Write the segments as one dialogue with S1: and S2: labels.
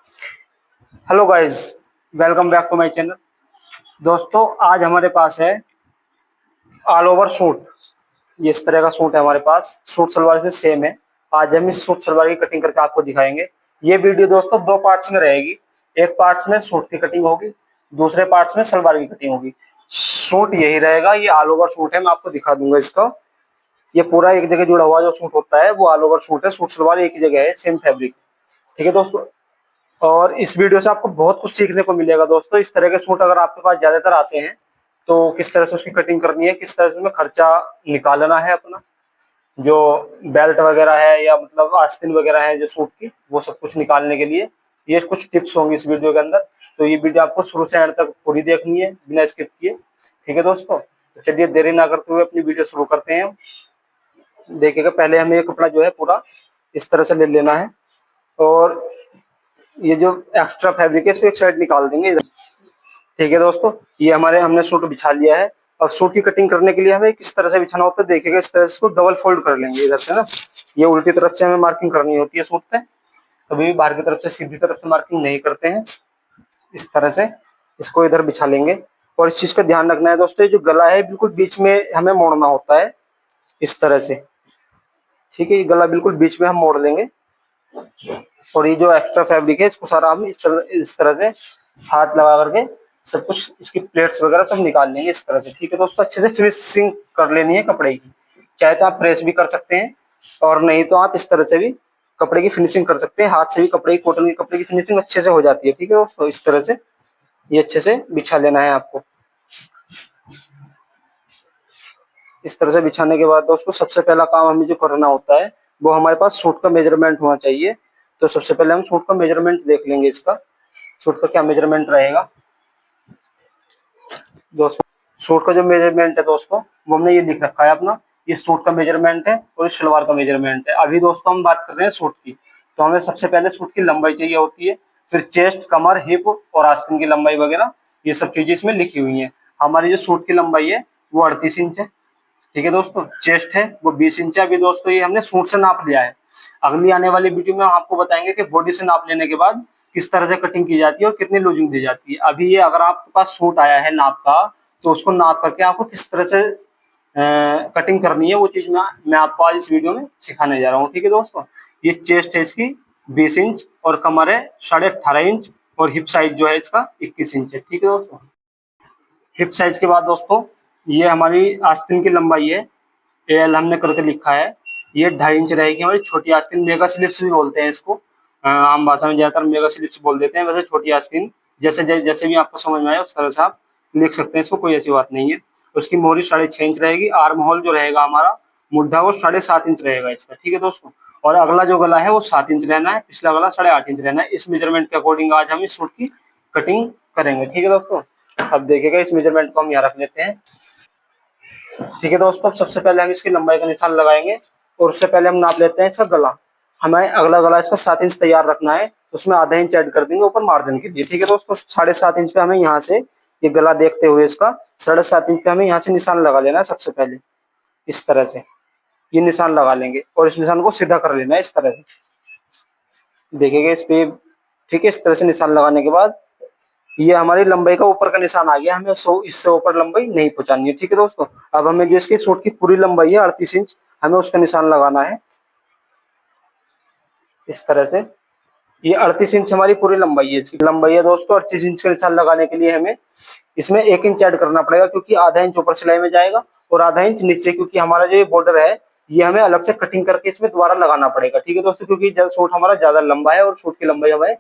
S1: Hello guys, welcome back to my channel. दोस्तों, आज हमारे पास है ऑल ओवर सूट। ये इस तरह का सूट है हमारे पास। सूट सलवार में सेम है। आज हम इस सूट सलवार की कटिंग करके आपको दिखाएंगे। ये वीडियो दोस्तों दो पार्ट्स में रहेगी। एक पार्ट्स में सूट की कटिंग होगी, दूसरे पार्ट्स में सलवार की कटिंग होगी। सूट यही रहेगा, ये ऑल ओवर सूट है। मैं आपको दिखा दूंगा इसका। ये पूरा एक जगह जुड़ा हुआ जो सूट होता है वो ऑल ओवर सूट है। सूट सलवार एक ही जगह है, सेम फैब्रिक। ठीक है दोस्तों, और इस वीडियो से आपको बहुत कुछ सीखने को मिलेगा दोस्तों। इस तरह के सूट अगर आपके पास ज्यादातर आते हैं तो किस तरह से उसकी कटिंग करनी है, किस तरह से उसमें खर्चा निकालना है अपना, जो बेल्ट वगैरह है या मतलब आस्तीन वगैरह है जो सूट की, वो सब कुछ निकालने के लिए ये कुछ टिप्स होंगी इस वीडियो के अंदर। तो ये वीडियो आपको शुरू से एंड तक पूरी देखनी है बिना स्किप किए। ठीक है दोस्तों, तो चलिए देरी ना करते हुए अपनी वीडियो शुरू करते हैं। देखिएगा, पहले हमें ये कपड़ा जो है पूरा इस तरह से ले लेना है, और ये जो एक्स्ट्रा फैब्रिक है इसको एक साइड निकाल देंगे इधर। ठीक है दोस्तों, ये हमने सूट बिछा लिया है। और सूट की कटिंग करने के लिए हमें किस तरह से बिछाना होता है देखिएगा। इस तरह से इसको डबल फोल्ड कर लेंगे इधर से ना। ये उल्टी तरफ से हमें मार्किंग करनी होती है सूट पे, कभी भी बाहर की तरफ से सीधी तरफ से मार्किंग नहीं करते हैं। इस तरह से इसको इधर बिछा लेंगे। और इस चीज का ध्यान रखना है दोस्तों, ये जो गला है बिल्कुल बीच में हमें मोड़ना होता है इस तरह से। ठीक है, ये गला बिल्कुल बीच में हम मोड़ लेंगे। और ये जो एक्स्ट्रा फैब्रिक है इसको सारा हम इस तरह से हाथ लगा करके सब कुछ इसकी प्लेट्स वगैरह सब निकाल लेंगे इस तरह से। ठीक है दोस्तों, अच्छे से फिनिशिंग कर लेनी है कपड़े की। चाहे तो आप प्रेस भी कर सकते हैं, और नहीं तो आप इस तरह से भी कपड़े की फिनिशिंग कर सकते हैं। हाथ से भी कपड़े की, कॉटन के कपड़े की फिनिशिंग अच्छे से हो जाती है। ठीक है दोस्तों, इस तरह से ये अच्छे से बिछा लेना है आपको। इस तरह से बिछाने के बाद दोस्तों सबसे पहला काम हमें जो करना होता है वो हमारे पास सूट का मेजरमेंट होना चाहिए। तो सबसे पहले हम सूट का मेजरमेंट देख लेंगे। इसका सूट का क्या मेजरमेंट रहेगा दोस्तों। सूट का जो मेजरमेंट है दोस्तों वो हमने ये लिख रखा है अपना। ये सूट का मेजरमेंट है और इस सलवार का मेजरमेंट है। अभी दोस्तों हम बात कर रहे हैं सूट की। तो हमें सबसे पहले सूट की लंबाई चाहिए होती है, फिर चेस्ट, कमर, हिप और आस्तीन की लंबाई वगैरह ये सब चीजें इसमें लिखी हुई है। हमारी जो सूट की लंबाई है वो 38 इंच है। ठीक है दोस्तों, चेस्ट है वो 20 इंच है। अभी दोस्तों ये हमने सूट से नाप लिया है। अगली आने वाली वीडियो में हम आपको बताएंगे कि बॉडी से नाप लेने के बाद किस तरह से कटिंग की जाती है और कितनी लूजिंग दी जाती है। अभी ये अगर आपके पास सूट आया है नाप का, तो उसको नाप करके आपको किस तरह से कटिंग करनी है वो चीज मैं आपको आज इस वीडियो में सिखाने जा रहा हूँ। ठीक है दोस्तों, ये चेस्ट है इसकी 20 इंच, और कमर है 18.5 इंच, और हिप साइज जो है इसका 21 इंच है। ठीक है दोस्तों, हिप साइज के बाद दोस्तों ये हमारी आस्तीन की लंबाई है, एल हमने करके लिखा है। ये 2.5 इंच रहेगी हमारी छोटी आस्तीन। मेगा स्लिप्स भी बोलते हैं इसको, आम भाषा में ज्यादातर मेगा स्लिप्स बोल देते हैं। वैसे छोटी आस्तीन जैसे भी आपको समझ में आए उस तरह से आप लिख सकते हैं इसको, कोई ऐसी बात नहीं है। उसकी मोहरी 6.5 इंच रहेगी। आर्म होल जो रहेगा हमारा मुड्ढा वो 7.5 इंच रहेगा इसका। ठीक है दोस्तों, और अगला जो गला है वो 7 इंच रहना है, पिछला गला 8.5 इंच रहना है। इस मेजरमेंट के अकॉर्डिंग आज हम इस सूट की कटिंग करेंगे। ठीक है दोस्तों, अब देखिएगा इस मेजरमेंट को हम यहाँ रख लेते हैं। ठीक है दोस्तों, सबसे पहले हम इसकी लंबाई का निशान लगाएंगे, और उससे पहले हम नाप लेते हैं इसका गला। हमें अगला गला इसका 7 इंच तैयार रखना है, उसमें आधा इंच ऐड कर देंगे ऊपर मार्जिन के लिए। ठीक है दोस्तों, 7.5 इंच पे हमें यहाँ से ये गला देखते हुए इसका 7.5 इंच पे हमें यहाँ से निशान लगा लेना है। सबसे पहले इस तरह से ये निशान लगा लेंगे, और इस निशान को सीधा कर लेना है इस तरह से। देखिएगा इस पे, ठीक है, इस तरह से निशान लगाने के बाद ये हमारी लंबाई का ऊपर का निशान आ गया। हमें इससे ऊपर लंबाई नहीं पहुंचानी है। ठीक है दोस्तों, अब हमें जो इसकी सूट की पूरी लंबाई है 38 इंच, हमें उसका निशान लगाना है इस तरह से। ये 38 इंच हमारी पूरी लंबाई है। इसकी लंबाई है दोस्तों। 38 इंच का निशान लगाने के लिए हमें इसमें 1 इंच ऐड करना पड़ेगा, क्योंकि आधा इंच ऊपर सिलाई में जाएगा और आधा इंच नीचे, क्योंकि हमारा जो ये बॉर्डर है ये हमें अलग से कटिंग करके इसमें दोबारा लगाना पड़ेगा। ठीक है दोस्तों, क्योंकि सूट हमारा ज्यादा लंबा है और सूट की लंबाई हमें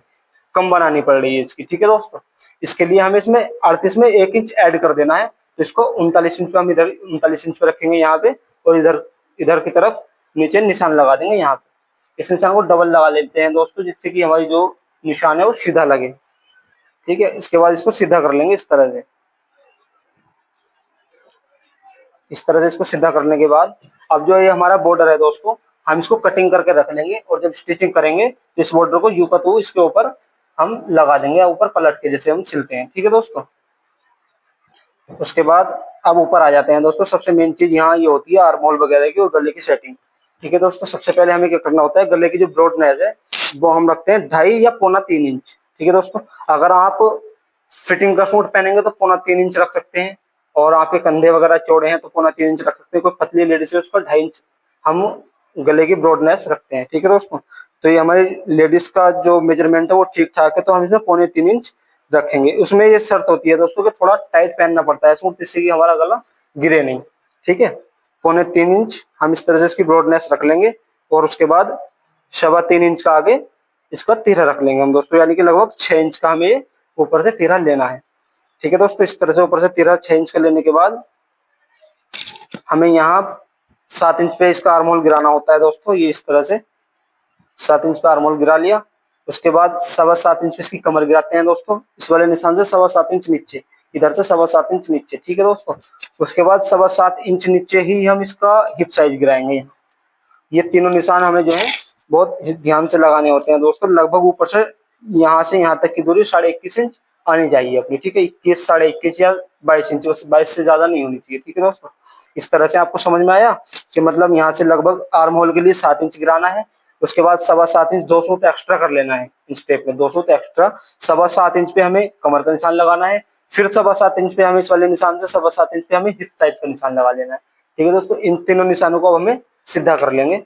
S1: कम बनानी पड़ रही है इसकी। ठीक है दोस्तों, इसके लिए हमें इसमें 38 में 1 इंच ऐड कर देना है। तो इसको 39 इंच पे हम इधर 39 इंच पे रखेंगे यहाँ पे, और इधर इधर की तरफ नीचे निशान लगा देंगे यहाँ पे। इस निशान को डबल लगा लेते हैं दोस्तों, जिससे कि हमारी जो निशान है वो सीधा लगे। ठीक है, इसके बाद इसको सीधा कर लेंगे इस तरह से। इस तरह से इसको सीधा करने के बाद अब जो ये हमारा बॉर्डर है दोस्तों, हम इसको कटिंग करके रख लेंगे, और जब स्टिचिंग करेंगे तो इस बॉर्डर को यू का तो इसके ऊपर हम लगा देंगे, ऊपर पलट के जैसे हम सिलते हैं। ठीक है दोस्तों, उसके बाद अब ऊपर आ जाते हैं दोस्तों। सबसे मेन चीज यहाँ ये होती है आर्म होल वगैरह की और गले की सेटिंग। ठीक है दोस्तों, सबसे पहले हमें क्या करना होता है, गले की जो ब्रॉडनेस है वो हम रखते हैं 2.5 या पौना 3 इंच। ठीक है दोस्तों, अगर आप फिटिंग का सूट पहनेंगे तो पौना 3 इंच रख सकते हैं, और आपके कंधे वगैरह चौड़े हैं तो पौना 3 इंच रख सकते हैं। कोई पतली लेडीज है उसका 2.5 इंच हम गले की ब्रॉडनेस रखते हैं। ठीक है दोस्तों, तो ये हमारी लेडीज का जो मेजरमेंट है वो ठीक ठाक है, तो हम इसमें पौने 3 इंच रखेंगे। उसमें ये शर्त होती है दोस्तों कि थोड़ा टाइट पहनना पड़ता है सूट, जिससे कि हमारा गला गिरे नहीं। ठीक है, पौने 3 इंच हम इस तरह से इसकी ब्रॉडनेस रख लेंगे, और उसके बाद 3.25 इंच का आगे इसका तिरा रख लेंगे हम दोस्तों, यानी कि लगभग 6 इंच का हमें ये ऊपर से तिरा लेना है। ठीक है दोस्तों, इस तरह से ऊपर से तिरा 6 इंच का लेने के बाद हमें यहाँ 7 इंच पे इसका आर्महोल गिराना होता है दोस्तों। ये इस तरह से 7 इंच पे आर्महोल गिरा लिया। उसके बाद 7.25 इंच पे इसकी कमर गिराते हैं दोस्तों, इस वाले निशान से 7.25 इंच नीचे, इधर से 7.25 इंच नीचे। ठीक है दोस्तों, उसके बाद 7.25 इंच नीचे ही हम इसका हिप साइज गिराएंगे। ये तीनों निशान हमें जो है बहुत ध्यान से लगाने होते हैं दोस्तों। लगभग ऊपर से यहाँ तक की दूरी 21.5 इंच आनी चाहिए अपनी। ठीक है, 21, 21.5 या 22 इंच, बस 22 से ज्यादा नहीं होनी चाहिए। ठीक है दोस्तों, इस तरह से आपको समझ में आया कि मतलब यहाँ से लगभग आर्म होल के लिए 7 इंच गिराना है। उसके बाद 7.25 इंच 2 सूत एक्स्ट्रा कर लेना है, इस स्टेप में 2 सूत एक्स्ट्रा। 7.25 इंच पे हमें कमर का निशान लगाना है, फिर 7.25 इंच पे हमें इस वाले निशान से 7.25 इंच पे हमें हिप साइज का निशान लगा लेना है। ठीक है दोस्तों, इन तीनों निशानों को हमें सीधा कर लेंगे,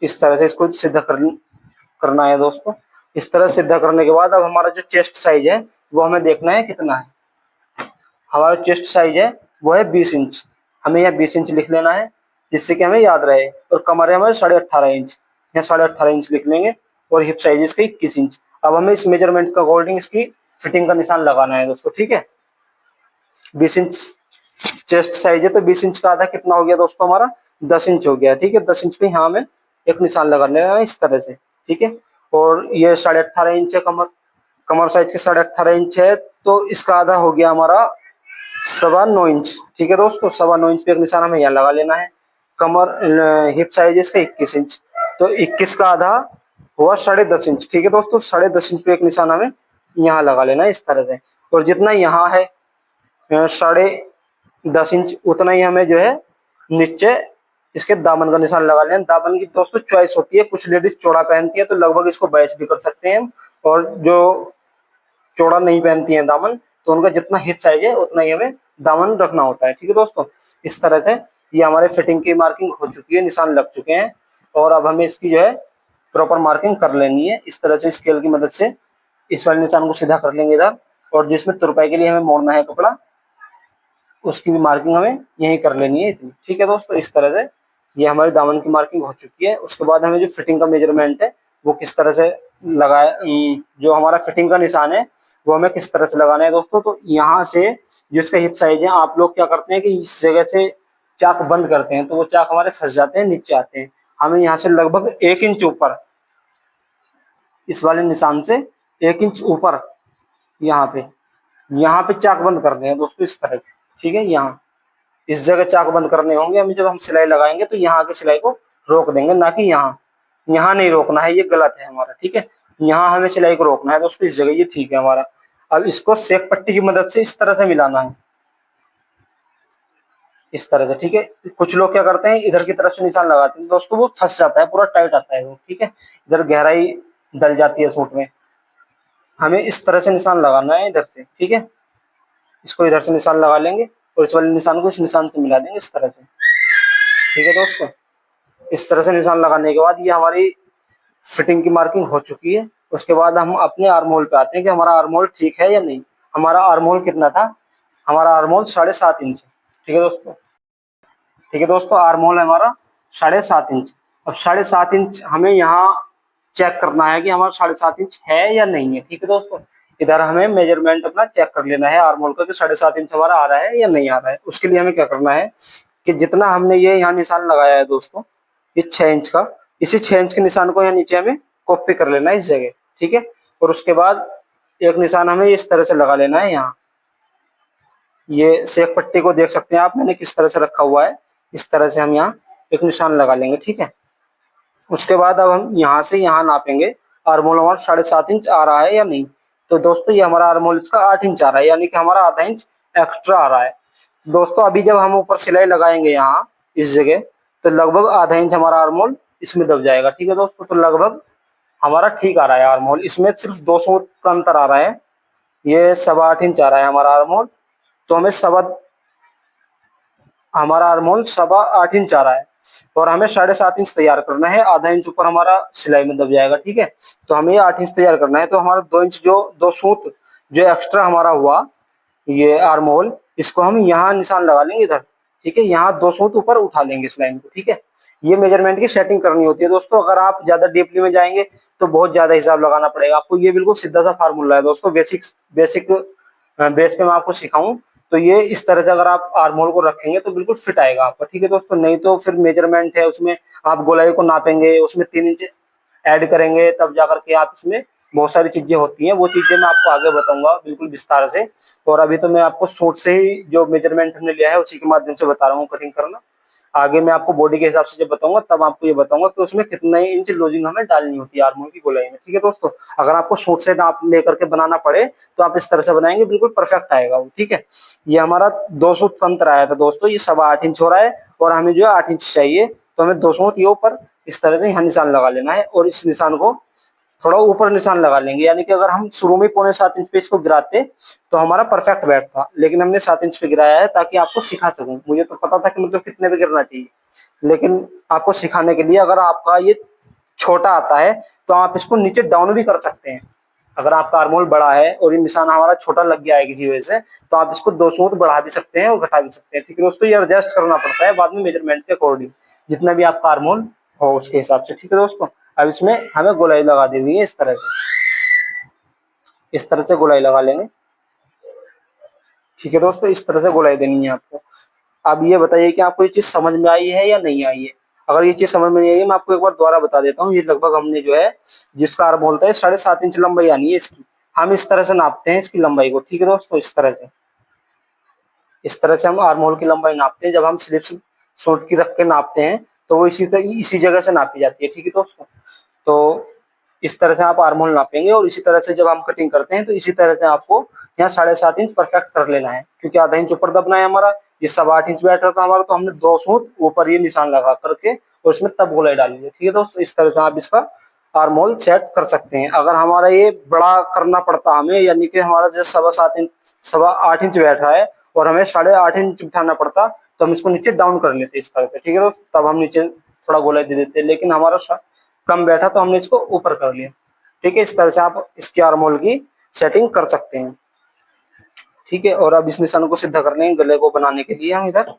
S1: इस तरह से इसको सीधा करना है दोस्तों। इस तरह सीधा करने के बाद अब हमारा जो चेस्ट साइज है वो हमें देखना है कितना है। हमारा चेस्ट साइज है वो है 20 इंच, हमें यहाँ 20 इंच लिख लेना है जिससे कि हमें याद रहे। और कमर है हमारे 18.5 इंच, यहाँ 18.5 इंच लिख लेंगे, और हिप साइज इसका 21 इंच। अब हमें इस मेजरमेंट के अकॉर्डिंग इसकी फिटिंग का निशान लगाना है दोस्तों। ठीक है, 20 इंच चेस्ट साइज है तो 20 इंच का आधा कितना हो गया दोस्तों, हमारा 10 इंच हो गया। ठीक है, 10 इंच पे यहाँ हमें एक निशान लगा लेना है इस तरह से। ठीक है, और ये 18.5 इंच है कमर, कमर साइज के 18.5 इंच है, तो इसका आधा हो गया हमारा 9.25 इंच। ठीक है दोस्तों, 9.25 इंच पे एक निशान हमें यहाँ लगा लेना है। कमर हिप साइज इसका 21 इंच, तो 21 का आधा हुआ 10.5 इंच। ठीक है दोस्तों, 10.5 इंच पे एक निशान हमें यहाँ लगा लेना है इस तरह से। और जितना यहाँ है 10.5 इंच, उतना ही हमें जो है नीचे इसके दामन का निशान लगा लेना। दामन की दोस्तों चॉइस होती है, कुछ लेडीज चौड़ा पहनती है तो लगभग इसको 22 भी कर सकते हैं, और जो चौड़ा नहीं पहनती है दामन तो उनका जितना हिप साइज है उतना ही हमें दामन रखना होता है। ठीक है दोस्तों, इस तरह से ये हमारे फिटिंग की मार्किंग हो चुकी है, निशान लग चुके हैं, और अब हमें इसकी जो है प्रॉपर मार्किंग कर लेनी है। इस तरह से स्केल की मदद से इस वाले निशान को सीधा कर लेंगे इधर, और जिसमें तुरपाई के लिए हमें मोड़ना है कपड़ा उसकी भी मार्किंग हमें यहीं कर लेनी है इतनी। ठीक है दोस्तों, इस तरह से ये हमारी दामन की मार्किंग हो चुकी है। उसके बाद हमें जो फिटिंग का मेजरमेंट है वो किस तरह से लगाए, जो हमारा फिटिंग का निशान है वो हमें किस तरह से लगाना है दोस्तों। तो यहाँ से जो इसका हिप साइज है, आप लोग क्या करते हैं कि इस जगह से चाक बंद करते हैं तो वो चाक हमारे फंस जाते हैं, नीचे आते हैं। हमें यहाँ से लगभग 1 इंच ऊपर, इस वाले निशान से 1 इंच ऊपर यहाँ पे चाक बंद करने हैं दोस्तों, इस तरह से। ठीक है, यहाँ इस जगह चाक बंद करने होंगे हमें, जब हम सिलाई लगाएंगे तो यहाँ की सिलाई को रोक देंगे, ना कि यहाँ, यहाँ नहीं रोकना है, ये गलत है हमारा। ठीक है, यहाँ हमें सिलाई को रोकना है दोस्तों, इस जगह, ये ठीक है हमारा। अब इसको सेक पट्टी की मदद से इस तरह से मिलाना है, इस तरह से। ठीक है, कुछ लोग क्या करते हैं इधर की तरफ से निशान लगाते हैं दोस्तों, वो फंस जाता है, पूरा टाइट आता है वो। ठीक है, इधर गहराई डल जाती है सूट में। हमें इस तरह से निशान लगाना है इधर से। ठीक है, इसको इधर से निशान लगा लेंगे और इस वाले निशान को इस निशान से मिला देंगे इस तरह से। ठीक है दोस्तों, इस तरह से निशान लगाने के बाद ये हमारी फिटिंग की मार्किंग हो चुकी है। उसके बाद हम अपने आर्म होल पे आते हैं कि हमारा आर्म होल ठीक है या नहीं। हमारा आर्म होल कितना था, हमारा आर्म होल 7.5 इंच है। ठीक है दोस्तों, ठीक है दोस्तों, आर्म होल है हमारा 7.5 इंच। अब 7.5 इंच हमें यहाँ चेक करना है कि हमारा 7.5 इंच है या नहीं है। ठीक है दोस्तों, इधर हमें मेजरमेंट अपना चेक कर लेना है आर्म होल का कि 7.5 इंच हमारा आ रहा है या नहीं आ रहा है। उसके लिए हमें क्या करना है कि जितना हमने ये यहाँ निशान लगाया है दोस्तों, ये 6 इंच का, इसी 6 इंच के निशान को यहाँ नीचे हमें कॉपी कर लेना है इस जगह। ठीक है, और उसके बाद एक निशान हमें इस तरह से लगा लेना है यहाँ। ये सेक पट्टी को देख सकते हैं आप, मैंने किस तरह से रखा हुआ है, इस तरह से हम यहाँ एक निशान लगा लेंगे। ठीक है, उसके बाद अब हम यहाँ से यहाँ नापेंगे आर्म होल हमारा 7.5 इंच आ रहा है या नहीं। तो दोस्तों ये हमारा आर्म होल इसका 8 इंच आ रहा है, यानी कि हमारा ½ इंच एक्स्ट्रा आ रहा है। दोस्तों अभी जब हम ऊपर सिलाई लगाएंगे यहाँ इस जगह, तो लगभग आधा इंच हमारा आर्म होल इसमें दब जाएगा। ठीक है दोस्तों, तो लगभग हमारा ठीक आ रहा है आर्म होल। इसमें सिर्फ 200 का अंतर आ रहा है, ये 8.25 इंच आ रहा है हमारा आर्म होल। तो हमारा आर्म होल 8.25 इंच आ रहा है और हमें 7.5 इंच तैयार करना है। आधा इंच ऊपर हमारा सिलाई में दब जाएगा। ठीक है, तो हमें 8 इंच तैयार करना है। तो हमारा 2 इंच जो 2 सूत जो एक्स्ट्रा हमारा हुआ ये आर्म होल, इसको हम यहाँ निशान लगा लेंगे इधर। ठीक है, यहाँ 2 सूत ऊपर उठा लेंगे इस लाइन को। ठीक है, ये मेजरमेंट की सेटिंग करनी होती है दोस्तों। अगर आप ज्यादा डीपली में जाएंगे तो बहुत ज्यादा हिसाब लगाना पड़ेगा आपको। ये बिल्कुल सीधा सा फार्मूला है दोस्तों, बेसिक बेसिक बेस पे मैं आपको सिखाऊं तो ये इस तरह से अगर आप आर्म होल को रखेंगे तो बिल्कुल फिट आएगा आपका। ठीक है दोस्तों, नहीं तो फिर मेजरमेंट है उसमें, आप गोलाई को नापेंगे, उसमें 3 इंच ऐड करेंगे, तब जाकर के आप इसमें बहुत सारी चीजें होती हैं। वो चीजें मैं आपको आगे बताऊंगा बिल्कुल विस्तार से। और अभी तो मैं आपको सूट से ही जो मेजरमेंट हमने लिया है उसी के माध्यम से बता रहा हूँ कटिंग करना। आगे मैं आपको बॉडी के हिसाब से जब बताऊंगा तब आपको ये बताऊंगा कि उसमें कितने इंच लूजिंग हमें डालनी होती है आर्म होल की गोलाई में। ठीक है दोस्तों, अगर आपको सूट से नाप लेकर के बनाना पड़े तो आप इस तरह से बनाएंगे, बिल्कुल परफेक्ट आएगा वो। ठीक है, ये हमारा 200 तंत्र आया था दोस्तों, ये 8.25 इंच हो रहा है और हमें जो है 8 इंच चाहिए। तो हमें 200 ये ऊपर इस तरह से यहाँ निशान लगा लेना है और इस निशान को थोड़ा ऊपर निशान लगा लेंगे। यानी कि अगर हम शुरू में 6.25 इंच पे इसको गिराते तो हमारा परफेक्ट बैठता, लेकिन हमने 7 इंच पे गिराया है ताकि आपको सिखा सकूं। मुझे तो पता था कि मतलब कितने पे गिरना चाहिए, लेकिन आपको सिखाने के लिए अगर आपका ये छोटा आता है तो आप इसको नीचे डाउन भी कर सकते हैं। अगर आपका आर्म होल बड़ा है और ये निशान हमारा छोटा लग गया है किसी वजह से, तो आप इसको 200 बढ़ा भी सकते हैं और घटा भी सकते हैं। ठीक है दोस्तों, ये एडजस्ट करना पड़ता है बाद में मेजरमेंट के अकॉर्डिंग, जितना भी आपका आर्म होल हो उसके हिसाब से। ठीक है दोस्तों, अब इसमें हमें गोलाई लगा देनी है इस तरह से, इस तरह से गोलाई लगा लेंगे। ठीक है दोस्तों, इस तरह से गोलाई देनी है आपको। अब ये बताइए कि आपको ये चीज समझ में आई है या नहीं आई है। अगर ये चीज समझ में नहीं आई है मैं आपको एक बार दोबारा बता देता हूँ। ये लगभग हमने जो है जिसका आर्म बोलता है 7.5 इंच लंबाई आनी है इसकी, हम इस तरह से नापते हैं इसकी लंबाई को। ठीक है दोस्तों, इस तरह से, इस तरह से हम आर्म होल की लंबाई नापते हैं। जब हम स्लिप्स सूट की रख के नापते हैं तो वो इसी जगह से नापी जाती है। ठीक है दोस्तों, तो इस तरह से आप आर्म होल नापेंगे और इसी तरह से जब हम कटिंग करते हैं तो इसी तरह से आपको यहाँ 7.5 इंच परफेक्ट कर लेना है, क्योंकि आधा इंच ऊपर दबना है हमारा। ये 8.25 इंच बैठ रहा था हमारा, तो हमने 2 सूत ऊपर ये निशान लगा करके और इसमें तब गोलाई डाली है। ठीक है दोस्तों, इस तरह से आप इसका आर्म होल सेट कर सकते हैं। अगर हमारा ये बड़ा करना पड़ता हमें, यानी कि हमारा जैसे 7.25 इंच 8.25 इंच बैठ रहा है और हमें 8.5 इंच उठाना पड़ता, तो हम इसको नीचे डाउन कर लेते इस तरह से। ठीक है दोस्तों, तब हम नीचे थोड़ा गोलाई दे देते, लेकिन हमारा कम बैठा तो हमने इसको ऊपर कर लिया। ठीक है, इस तरह से आप इसके आर्म होल की सेटिंग कर सकते हैं। ठीक है, और अब इस निशान को सीधा कर लेंगे गले को बनाने के लिए हम इधर,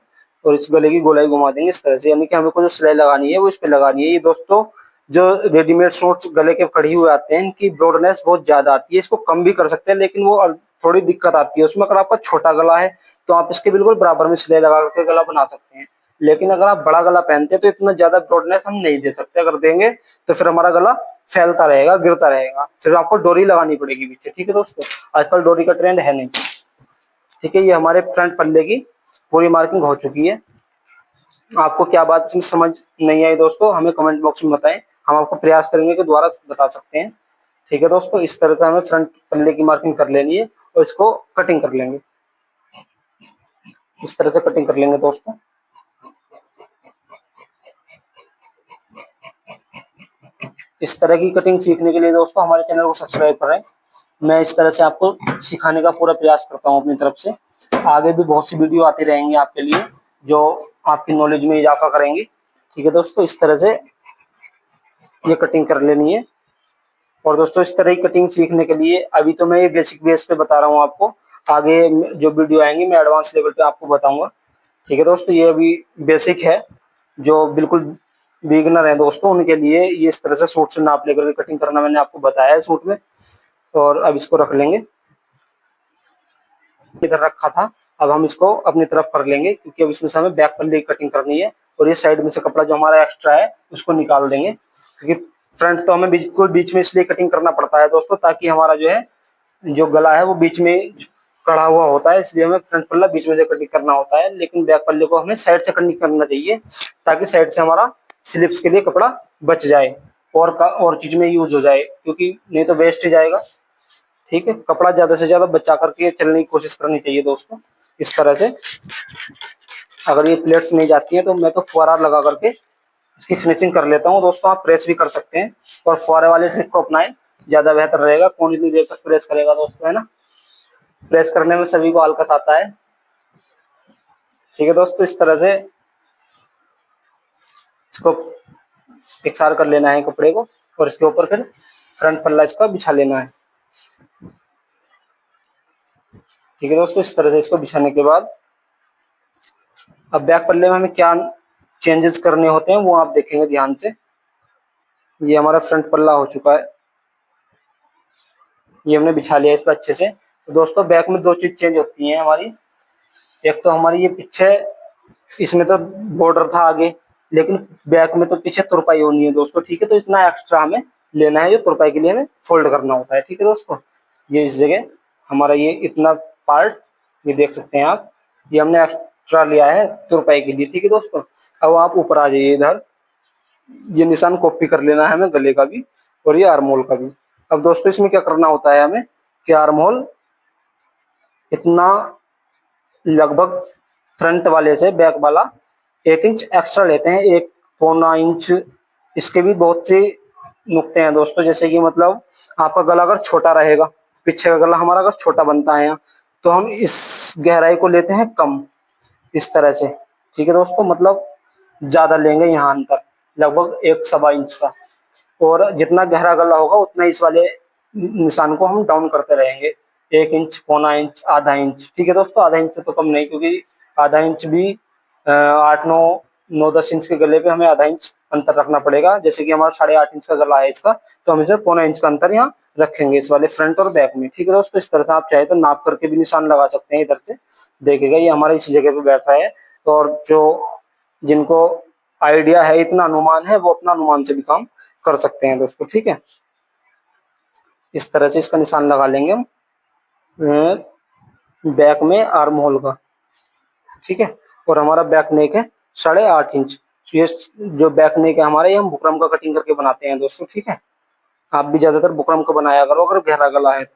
S1: और इस गले की गोलाई घुमा देंगे इस तरह से। यानी कि हमें को जो सिलाई लगानी है वो इस पे लगानी है। ये दोस्तों जो रेडीमेड शॉर्ट्स गले के खड़ी हुए आते हैं इनकी ब्रॉडनेस बहुत ज्यादा आती है, इसको कम भी कर सकते हैं लेकिन वो थोड़ी दिक्कत आती है उसमें। अगर आपका छोटा गला है तो आप इसके बिल्कुल बराबर में सिलाई लगा करके गला बना सकते हैं, लेकिन अगर आप बड़ा गला पहनते हैं तो इतना ज्यादा ब्रॉडनेस हम नहीं दे सकते। अगर देंगे तो फिर हमारा गला फैलता रहेगा, गिरता रहेगा, फिर आपको डोरी लगानी पड़ेगी पीछे। ठीक है दोस्तों, आजकल डोरी का ट्रेंड है नहीं। ठीक है, ये हमारे फ्रंट पल्ले की पूरी मार्किंग हो चुकी है। आपको क्या बात इसमें समझ नहीं आई दोस्तों, हमें कमेंट बॉक्स में बताएं, हम आपको प्रयास करेंगे कि दोबारा बता सकते हैं। ठीक है दोस्तों, इस तरह से हमें फ्रंट पल्ले की मार्किंग कर लेनी है और इसको कटिंग कर लेंगे। इस तरह से कटिंग कर लेंगे दोस्तों। इस तरह की कटिंग सीखने के लिए दोस्तों हमारे चैनल को सब्सक्राइब करें। मैं इस तरह से आपको सिखाने का पूरा प्रयास करता हूँ अपनी तरफ से। आगे भी बहुत सी वीडियो आती रहेंगी आपके लिए जो आपकी नॉलेज में इजाफा करेंगी। ठीक है दोस्तों, इस तरह से ये कटिंग कर लेनी है। और दोस्तों इस तरह की कटिंग सीखने के लिए अभी तो मैं ये बेसिक बेस पे बता रहा हूँ आपको, आगे जो वीडियो आएंगी मैं एडवांस लेवल पे आपको बताऊंगा। ठीक है दोस्तों, ये अभी बेसिक है, जो बिल्कुल बिगिनर है दोस्तों उनके लिए ये इस तरह से सूट से नाप लेकर के कटिंग करना मैंने आपको बताया है सूट में। और अब इसको रख लेंगे, इधर रखा था, अब हम इसको अपनी तरफ कर लेंगे क्योंकि अब इसमें से हमें बैक पल्ले की कटिंग करनी है। और ये साइड में से कपड़ा जो हमारा एक्स्ट्रा है उसको निकाल देंगे, क्योंकि फ्रंट तो हमें बिल्कुल बीच में इसलिए कटिंग करना पड़ता है दोस्तों ताकि हमारा जो है जो गला है वो बीच में कड़ा हुआ होता है, इसलिए हमें फ्रंट पल्ला बीच में से कटिंग करना होता है। लेकिन बैक पल्ले को हमें साइड से कटिंग करना चाहिए ताकि साइड से हमारा स्लिप्स के लिए कपड़ा बच जाए और चीज में यूज हो जाए, क्योंकि नहीं तो वेस्ट ही जाएगा। ठीक है, कपड़ा ज्यादा से ज्यादा बचा करके चलने की कोशिश करनी चाहिए दोस्तों इस तरह से। अगर ये प्लेट्स नहीं जाती हैं तो मैं तो फुवारा लगा करके इसकी फिनिशिंग कर लेता हूँ। दोस्तों आप प्रेस भी कर सकते हैं और फुवारे वाले ट्रिक को अपनाएं, ज्यादा बेहतर रहेगा। कौन इतनी देर तक प्रेस करेगा दोस्तों, है ना। प्रेस करने में सभी को आलकस आता है। ठीक है दोस्तों, इस तरह से इसको इकसार कर लेना है कपड़े को और इसके ऊपर फिर फ्रंट पल्ला इसका बिछा लेना है। ठीक है दोस्तों, इस तरह से इसको बिछाने के बाद अब बैक पल्ले में हमें क्या चेंजेस करने होते हैं वो आप देखेंगे ध्यान से। ये हमारा फ्रंट पल्ला हो चुका है, ये हमने बिछा लिया इस पर अच्छे से। तो दोस्तों बैक में दो चीज चेंज होती है हमारी। एक तो हमारी ये पीछे, इसमें तो बॉर्डर था आगे, लेकिन बैक में तो पीछे तुरपाई होनी है दोस्तों। ठीक है, तो इतना एक्स्ट्रा हमें लेना है, जो तुरपाई के लिए हमें फोल्ड करना होता है। ठीक है दोस्तों, ये इस जगह हमारा ये इतना पार्ट, ये देख सकते हैं आप, ये हमने एक्स्ट्रा लिया है तुरपाई के लिए। ठीक है दोस्तों, अब आप ऊपर आ जाइए इधर, ये निशान कॉपी कर लेना है हमें गले का भी और ये आर्म होल का भी। अब दोस्तों इसमें क्या करना होता है हमें कि आर्म होल इतना लगभग फ्रंट वाले से बैक वाला 1 इंच एक्स्ट्रा लेते हैं, 1 पौना इंच। इसके भी बहुत से नुकते हैं दोस्तों, जैसे कि मतलब आपका गला अगर छोटा रहेगा, पीछे का गला हमारा अगर छोटा बनता है यहाँ, तो हम इस गहराई को लेते हैं कम, इस तरह से। ठीक है दोस्तों, मतलब ज्यादा लेंगे यहाँ अंतर, लगभग 1 सवा इंच का। और जितना गहरा गला होगा उतना इस वाले निशान को हम डाउन करते रहेंगे, 1 इंच, पौना 1 इंच, आधा 1 इंच। ठीक है दोस्तों, आधा 1 इंच से तो कम नहीं, क्योंकि आधा 1 इंच भी 8, 9, 9, 10 इंच के गले पे हमें आधा 1 इंच अंतर रखना पड़ेगा। जैसे कि हमारा 8.5 इंच का गला है इसका, तो हम इसे पौना 1 इंच का अंतर यहाँ रखेंगे इस वाले फ्रंट और बैक में। ठीक है दोस्तों, इस तरह से आप चाहे तो नाप करके भी निशान लगा सकते हैं। इधर से देखिएगा ये हमारा इसी जगह पे बैठा है, और जो जिनको आइडिया है, इतना अनुमान है, वो अपना अनुमान से भी काम कर सकते हैं दोस्तों। ठीक है, इस तरह से इसका निशान लगा लेंगे हम बैक में आर्म होल का। ठीक है, और हमारा बैक नेक है 8.5 इंच। तो ये जो बैक नेक है हमारा, ये हम बुकरम का कटिंग करके बनाते हैं दोस्तों। ठीक है, आप भी ज्यादातर बुकरम का बनाया करो अगर गहरा गला है तो।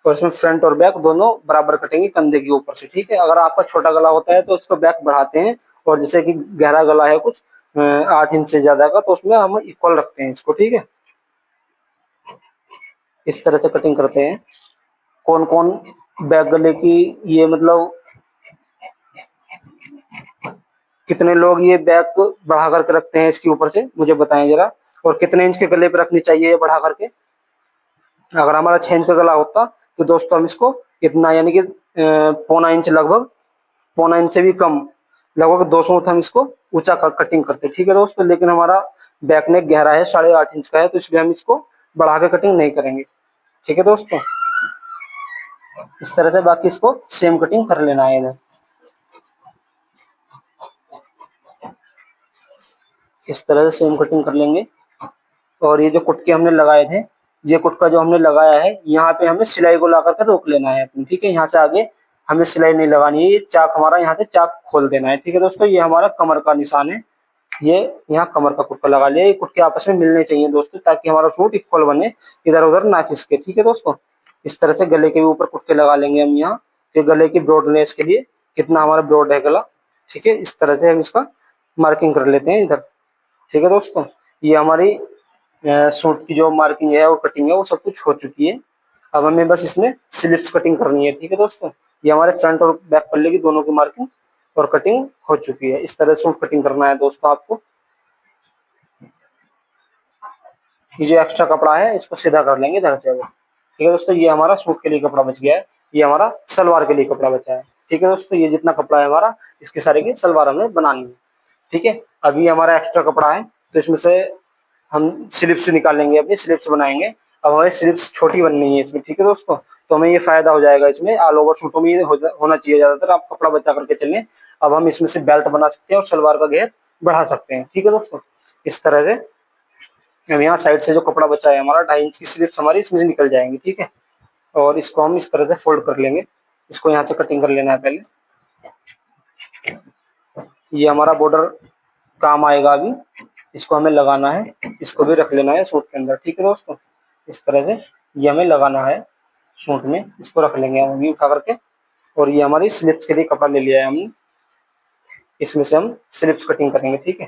S1: और इसमें फ्रंट और बैक दोनों बराबर कटेंगे कंधे के ऊपर से। ठीक है, अगर आपका छोटा गला होता है तो उसको बैक बढ़ाते हैं, और जैसे कि गहरा गला है कुछ 8 इंच से ज्यादा का, तो उसमें हम इक्वल रखते हैं इसको। ठीक है, इस तरह से कटिंग करते हैं। कौन कौन बैक गले की, ये मतलब कितने लोग ये बैक बढ़ा करके रखते हैं इसके ऊपर से, मुझे बताएं जरा। और कितने इंच के गले पे रखनी चाहिए ये बढ़ा करके। अगर हमारा 6 इंच का गला होता तो दोस्तों हम इसको इतना, यानी कि पौना 1 इंच, लगभग पौना 1 इंच से भी कम, लगभग 200 हम इसको ऊंचा कटिंग करते। ठीक है दोस्तों, लेकिन हमारा बैक नेक गहरा है, 8.5 इंच का है, तो इसलिए हम इसको बढ़ा के कटिंग नहीं करेंगे। ठीक है दोस्तों, इस तरह से बाकी इसको सेम कटिंग कर लेना है इधर। इस तरह से सेम कटिंग कर लेंगे। और ये जो कुटके हमने लगाए थे, ये कुटका जो हमने लगाया है, यहाँ पे हमें सिलाई को ला करके रोक लेना है अपनी। ठीक है, यहाँ से आगे हमें सिलाई नहीं लगानी है, ये चाक हमारा यहाँ से चाक खोल देना है। ठीक है दोस्तों, ये हमारा कमर का निशान है, ये यहाँ कमर का कुटका लगा लिया। ये कुटके आपस में मिलने चाहिए दोस्तों, ताकि हमारा सूट इक्वल बने, इधर उधर ना खिसके। ठीक है दोस्तों, इस तरह से गले के भी ऊपर कुटके लगा लेंगे हम यहाँ, कि गले की ब्रॉडनेस के लिए कितना हमारा ब्रॉड है गला। ठीक है, इस तरह से हम इसका मार्किंग कर लेते हैं इधर। ठीक है दोस्तों, ये हमारी सूट की जो मार्किंग है और कटिंग है वो सब कुछ हो चुकी है। अब हमें बस इसमें स्लिप्स कटिंग करनी है। ठीक है दोस्तों, ये हमारे फ्रंट और बैक पल्ले की दोनों की मार्किंग और कटिंग हो चुकी है। इस तरह सूट कटिंग करना है दोस्तों आपको। ये जो एक्स्ट्रा कपड़ा है इसको सीधा कर लेंगे इधर से। ठीक है दोस्तों, ये हमारा सूट के लिए कपड़ा बच गया है, ये हमारा सलवार के लिए कपड़ा बचा है। ठीक है दोस्तों, ये जितना कपड़ा है हमारा, इसके सारे की सलवार हमें बनानी है। ठीक है, अभी हमारा एक्स्ट्रा कपड़ा है, तो इसमें से हम स्लिप्स निकालेंगे, अपनी स्लिप्स बनाएंगे। अब हमें स्लिप्स छोटी बननी है इसमें। ठीक है दोस्तों, तो हमें ये फायदा हो जाएगा इसमें, ऑल ओवर सूटों में ये होना चाहिए ज्यादातर, आप कपड़ा बचा करके चलें। अब हम इसमें से बेल्ट बना सकते हैं और सलवार का घेर बढ़ा सकते हैं। ठीक है दोस्तों, इस तरह से अब यहाँ साइड से जो कपड़ा बचा है हमारा, 2.5 इंच की स्लिप्स हमारी इसमें से निकल जाएंगी। ठीक है, और इसको हम इस तरह से फोल्ड कर लेंगे, इसको यहाँ से कटिंग कर लेना है पहले। ये हमारा बॉर्डर काम आएगा अभी, इसको हमें लगाना है, इसको भी रख लेना है सूट के अंदर। ठीक है दोस्तों, इस तरह से ये हमें लगाना है सूट में, इसको रख लेंगे हम अभी उठा करके। और ये हमारी स्लिप्स के लिए कपड़ा ले लिया है हमने, इसमें से हम स्लिप्स कटिंग करेंगे। ठीक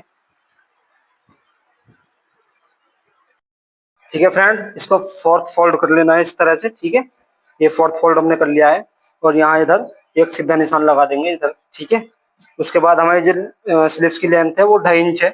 S1: है फ्रेंड, इसको फोर्थ फोल्ड कर लेना है इस तरह से। ठीक है, ये फोर्थ फोल्ड हमने कर लिया है और यहाँ इधर एक सीधा निशान लगा देंगे इधर। ठीक है, उसके बाद हमारी जो स्लीव्स की लेंथ है वो 2.5 इंच है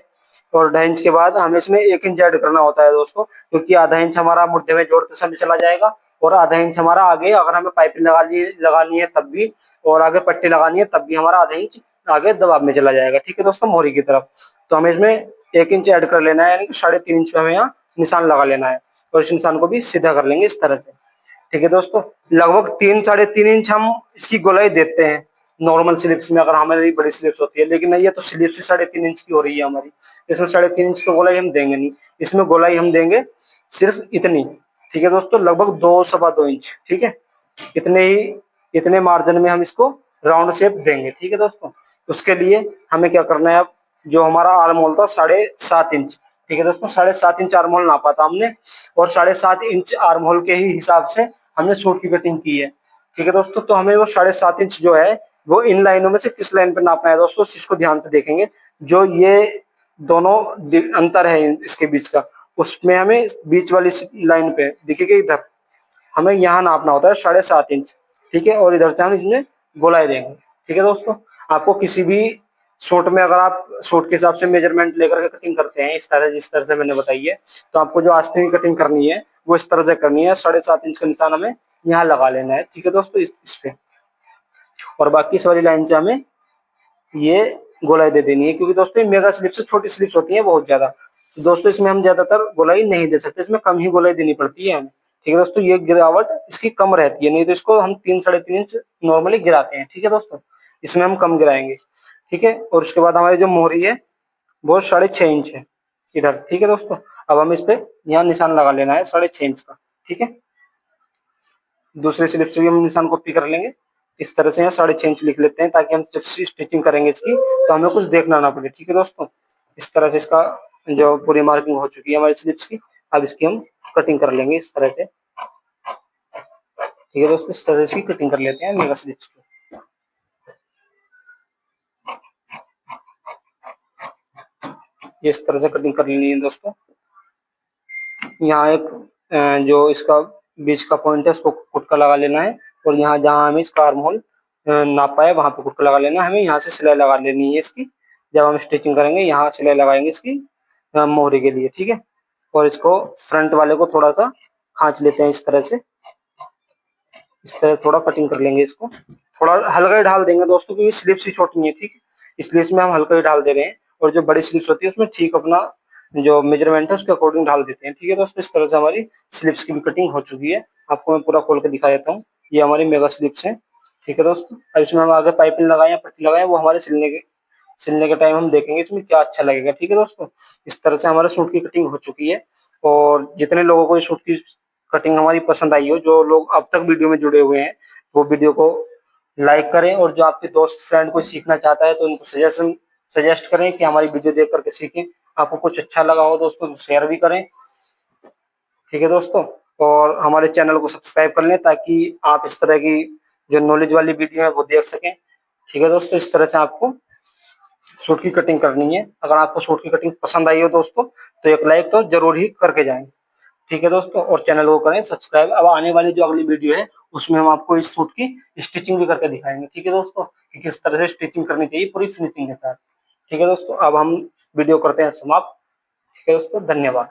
S1: और 2.5 इंच के बाद हमें इसमें 1 इंच ऐड करना होता है दोस्तों, क्योंकि आधा इंच हमारा मुड्ढे में जोड़ते समय चला जाएगा और आधा इंच हमारा आगे अगर हमें पाइपिंग लगानी है तब भी, और आगे पट्टी लगानी है तब भी हमारा आधा इंच आगे दबाव में चला जाएगा। ठीक है दोस्तों, मोहरी की तरफ। तो हमें इसमें 1 इंच ऐड कर लेना है, यानी कि 3.5 इंच पे हमें यहाँ निशान लगा लेना है और इस निशान को भी सीधा कर लेंगे इस तरह से। ठीक है दोस्तों, लगभग 3-3.5 इंच हम इसकी गोलाई देते हैं नॉर्मल स्लिप्स में, अगर हमारी बड़ी स्लिप्स होती है। लेकिन नहीं, ये तो स्लिप्स ही 3.5 इंच की हो रही है हमारी, इसमें 3.5 इंच तो गोलाई हम देंगे नहीं, इसमें गोलाई हम देंगे सिर्फ इतनी। ठीक है दोस्तों, लगभग 2-2.25 इंच। ठीक है, इतने ही, इतने मार्जिन में हम इसको राउंड शेप देंगे। ठीक है दोस्तों, उसके लिए हमें क्या करना है, अब जो हमारा आर्म होल था 7.5 इंच। ठीक है दोस्तों, 7.5 इंच आर्म होल नापा था हमने और 7.5 इंच आर्म होल के ही हिसाब से हमने सूट की कटिंग की है। ठीक है दोस्तों, तो हमें वो 7.5 इंच जो है वो इन लाइनों में से किस लाइन पे नापना है दोस्तों, इसको ध्यान से देखेंगे। जो ये दोनों अंतर है इसके बीच का, उसमें हमें बीच वाली लाइन पे दिखेगा इधर, हमें यहाँ नापना होता है 7.5 इंच। ठीक है, और इधर से हम इसमें गोलाई देंगे। ठीक है दोस्तों, आपको किसी भी सूट में अगर आप सूट के हिसाब से मेजरमेंट लेकर के कटिंग करते हैं इस तरह, जिस तरह से मैंने बताई है, तो आपको जो आस्तीन की कटिंग करनी है वो इस तरह से करनी है। 7.5 इंच का निशान हमें यहाँ लगा लेना है। ठीक है दोस्तों, इस पे, और बाकी इस वाली लाइन से हमें ये गोलाई दे देनी है, क्योंकि दोस्तों ये मेगा स्लिप से छोटी स्लिप्स होती है बहुत ज्यादा, तो दोस्तों इसमें हम ज्यादातर गोलाई नहीं दे सकते, इसमें कम ही गोलाई देनी पड़ती है हमें। ठीक है दोस्तों, ये गिरावट इसकी कम रहती है, नहीं तो इसको हम 3-3.5 इंच नॉर्मली गिराते हैं। ठीक है दोस्तों, इसमें हम कम गिराएंगे। ठीक है, और उसके बाद हमारी जो मोहरी है वो 6.5 इंच है इधर। ठीक है दोस्तों, अब हम इस पे यहाँ निशान लगा लेना है 6.5 इंच का। ठीक है, दूसरे स्लिप से भी हम निशान कॉपी कर लेंगे इस तरह से। यहाँ 6.5 इंच लिख लेते हैं, ताकि हम जब स्टिचिंग करेंगे इसकी तो हमें कुछ देखना ना पड़े। ठीक है दोस्तों, इस तरह से इसका जो पूरी मार्किंग हो चुकी है हमारी स्लिप्स की, अब इसकी हम कटिंग कर लेंगे इस तरह से। ठीक है दोस्तों, इस तरह से इसकी कटिंग कर लेते हैं मेगा स्लिप्स की। ये इस तरह से कटिंग कर लेनी है दोस्तों। यहाँ एक जो इसका बीच का पॉइंट है उसको कुटका लगा लेना है, और यहाँ जहाँ हमें इसका आर्म होल नापा है वहां पे कुटका लगा लेना है। हमें यहाँ से सिलाई लगा लेनी है इसकी, जब हम स्टिचिंग करेंगे यहाँ सिलाई लगाएंगे इसकी मोहरी के लिए। ठीक है, और इसको फ्रंट वाले को थोड़ा सा खांच लेते हैं इस तरह से, इस तरह थोड़ा कटिंग कर लेंगे इसको। थोड़ा हल्का ही ढाल देंगे दोस्तों, क्योंकि स्लिप्स ही छोटी है। ठीक है, इसलिए इसमें हम हल्का ही डाल दे रहे हैं, और जो बड़ी स्लिप्स होती है उसमें ठीक अपना जो मेजरमेंट है उसके अकॉर्डिंग ढाल देते हैं। ठीक है दोस्तों, इस तरह से हमारी स्लिप्स की भी कटिंग हो चुकी है। आपको मैं पूरा खोल के दिखा देता हूँ, ये हमारी मेगा स्लिप्स है। ठीक है दोस्तों, अब इसमें हम आगे पाइपिंग लगाए या पट्टी लगाए वो हमारे सिलने के टाइम हम देखेंगे इसमें क्या अच्छा लगेगा। ठीक है दोस्तों, इस तरह से हमारे सूट की कटिंग हो चुकी है। और जितने लोगों को इस सूट की कटिंग हमारी पसंद आई हो, जो लोग अब तक वीडियो में जुड़े हुए हैं, वो वीडियो को लाइक करें, और जो आपके दोस्त फ्रेंड कोई सीखना चाहता है तो उनको सजेस्ट करें कि हमारी वीडियो देख करके सीखें। आपको कुछ अच्छा लगा हो दोस्तों तो शेयर भी करें। ठीक है दोस्तों, और हमारे चैनल को सब्सक्राइब कर लें, ताकि आप इस तरह की जो नॉलेज वाली वीडियो है वो देख सकें। ठीक है दोस्तों, इस तरह से आपको सूट की कटिंग करनी है। अगर आपको सूट की कटिंग पसंद आई हो दोस्तों तो एक लाइक तो जरूर ही करके जाएं। ठीक है दोस्तों, और चैनल को करें सब्सक्राइब। अब आने वाली जो अगली वीडियो है उसमें हम आपको इस सूट की स्टिचिंग भी करके दिखाएंगे। ठीक है दोस्तों, कि किस तरह से स्टिचिंग करनी चाहिए पूरी फिनिशिंग के साथ। ठीक है दोस्तों, अब हम वीडियो करते हैं समाप्त। ठीक है दोस्तों, धन्यवाद।